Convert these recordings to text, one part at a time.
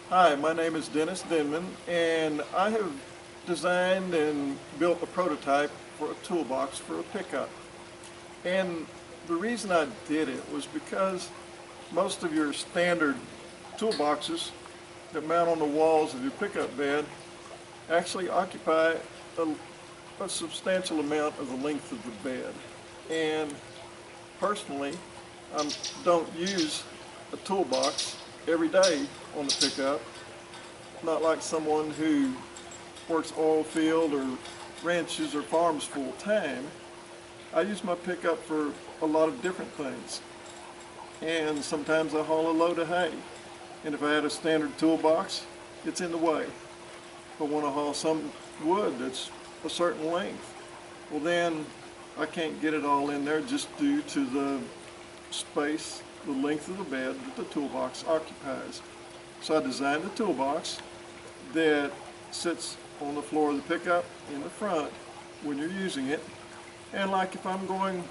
Hi, my name is Dennis Denman, and I have designed and built a prototype for a toolbox for a pickup. And the reason I did it was because most of your standard toolboxes that mount on the walls of your pickup bed actually occupy a substantial amount of the length of the bed. And personally, I don't use a toolbox every day on the pickup. Not like someone who works oil field or ranches or farms full time. I use my pickup for a lot of different things. And sometimes I haul a load of hay. And if I had a standard toolbox, it's in the way. If I want to haul some wood that's a certain length, well then I can't get it all in there just due to the space, the length of the bed that the toolbox occupies. So I designed a toolbox that sits on the floor of the pickup in the front when you're using it. And like if I'm going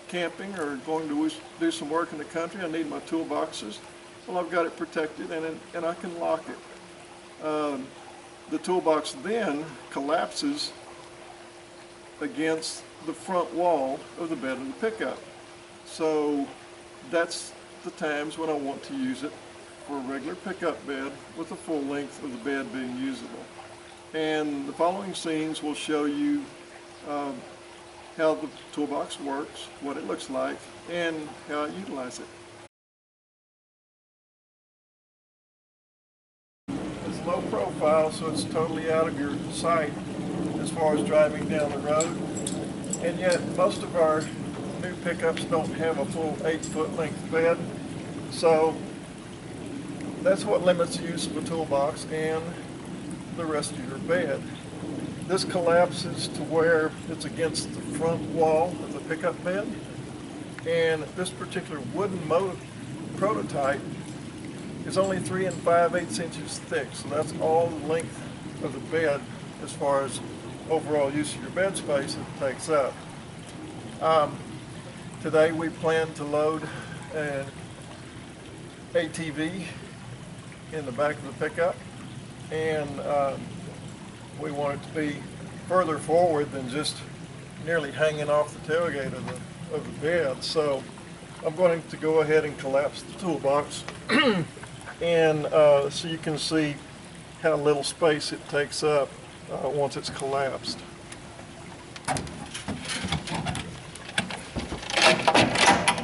camping or going to do some work in the country, I need my toolboxes. Well, I've got it protected and I can lock it. The toolbox then collapses against the front wall of the bed of the pickup. So that's the times when I want to use it for a regular pickup bed with the full length of the bed being usable. And the following scenes will show you how the toolbox works, what it looks like, and how I utilize it. It's low profile, so it's totally out of your sight as far as driving down the road. And yet most of our new pickups don't have a full 8-foot length bed. So that's what limits the use of a toolbox and the rest of your bed. This collapses to where it's against the front wall of the pickup bed. And this particular wooden prototype is only 3 5/8 inches thick. So that's all the length of the bed as far as overall use of your bed space it takes up. Today we plan to load an ATV in the back of the pickup, and we want it to be further forward than just nearly hanging off the tailgate of the bed. So I'm going to go ahead and collapse the toolbox and so you can see how little space it takes up once it's collapsed.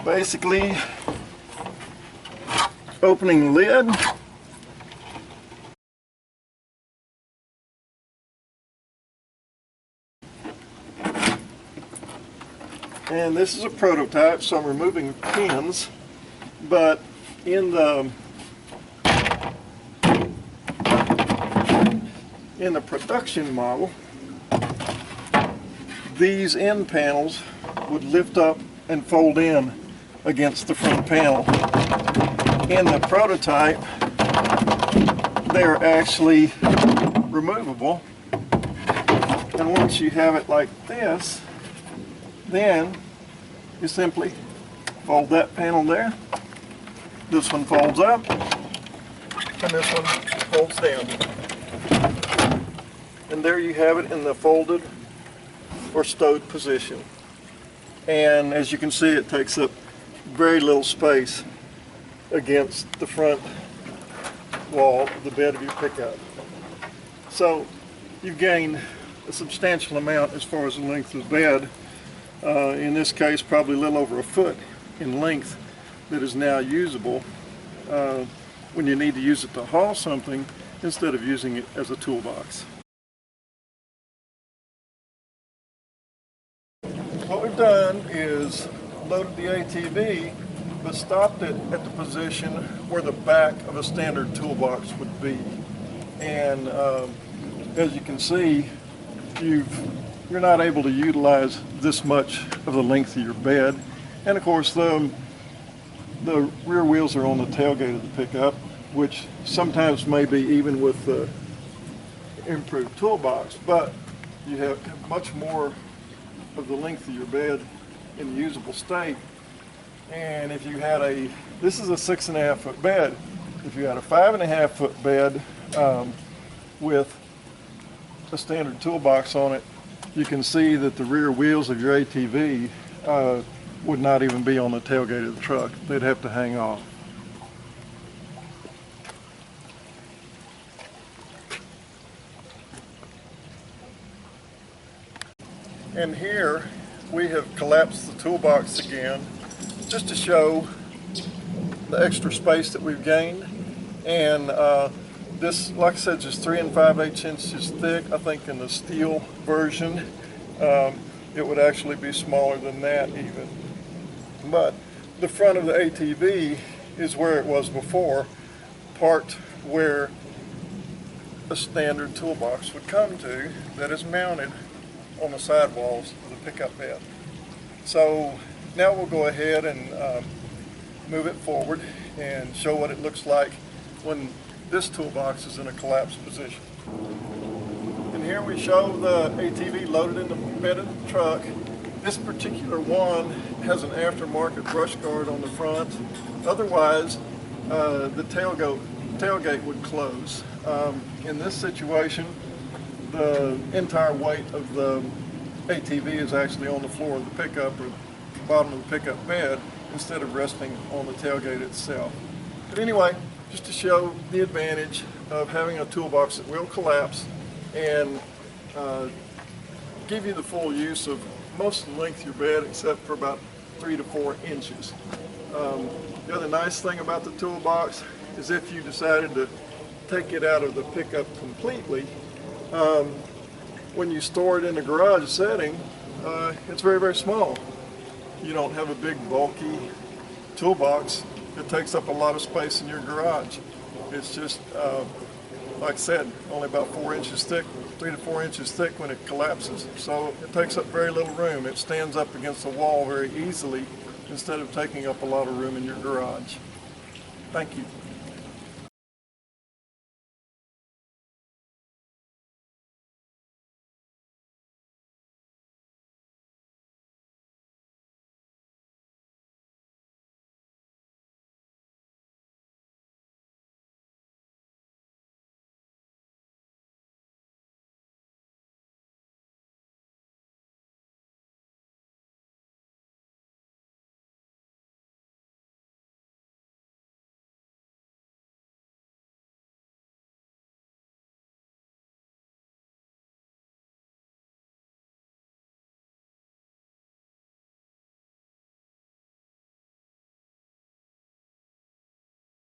Basically, opening the lid, and this is a prototype, so I'm removing pins, but in the production model, these end panels would lift up and fold in against the front panel. In the prototype, they're actually removable, and once you have it like this, then you simply fold that panel there, this one folds up, and this one folds down. And there you have it in the folded or stowed position. And as you can see, it takes up very little space against the front wall of the bed of your pickup. So you've gained a substantial amount as far as the length of the bed. In this case, probably a little over a foot in length that is now usable when you need to use it to haul something instead of using it as a toolbox. What we've done is loaded the ATV, but stopped it at the position where the back of a standard toolbox would be. And as you can see, you're not able to utilize this much of the length of your bed. And of course, the rear wheels are on the tailgate of the pickup, which sometimes may be even with the improved toolbox, but you have much more of the length of your bed in usable state. And if you had this is a 6.5 foot bed. If you got a 5.5 foot bed with a standard toolbox on it, you can see that the rear wheels of your ATV would not even be on the tailgate of the truck. They'd have to hang off. And here we have collapsed the toolbox again just to show the extra space that we've gained. And this, like I said, is 3 5/8 inches thick. I think in the steel version it would actually be smaller than that even. But the front of the ATV is where it was before, parked where a standard toolbox would come to that is mounted on the sidewalls of the pickup bed. So now we'll go ahead and move it forward and show what it looks like when this toolbox is in a collapsed position. And here we show the ATV loaded in the bed of the truck. This particular one has an aftermarket brush guard on the front. Otherwise, the tailgate would close. In this situation, the entire weight of the ATV is actually on the floor of the pickup or the bottom of the pickup bed instead of resting on the tailgate itself. But anyway, just to show the advantage of having a toolbox that will collapse and give you the full use of most of the length of your bed except for about 3 to 4 inches. The other nice thing about the toolbox is if you decided to take it out of the pickup completely, when you store it in a garage setting, it's very, very small. You don't have a big bulky toolbox that takes up a lot of space in your garage. It's just, like I said, only about 4 inches thick, 3 to 4 inches thick when it collapses. So it takes up very little room. It stands up against the wall very easily instead of taking up a lot of room in your garage. Thank you.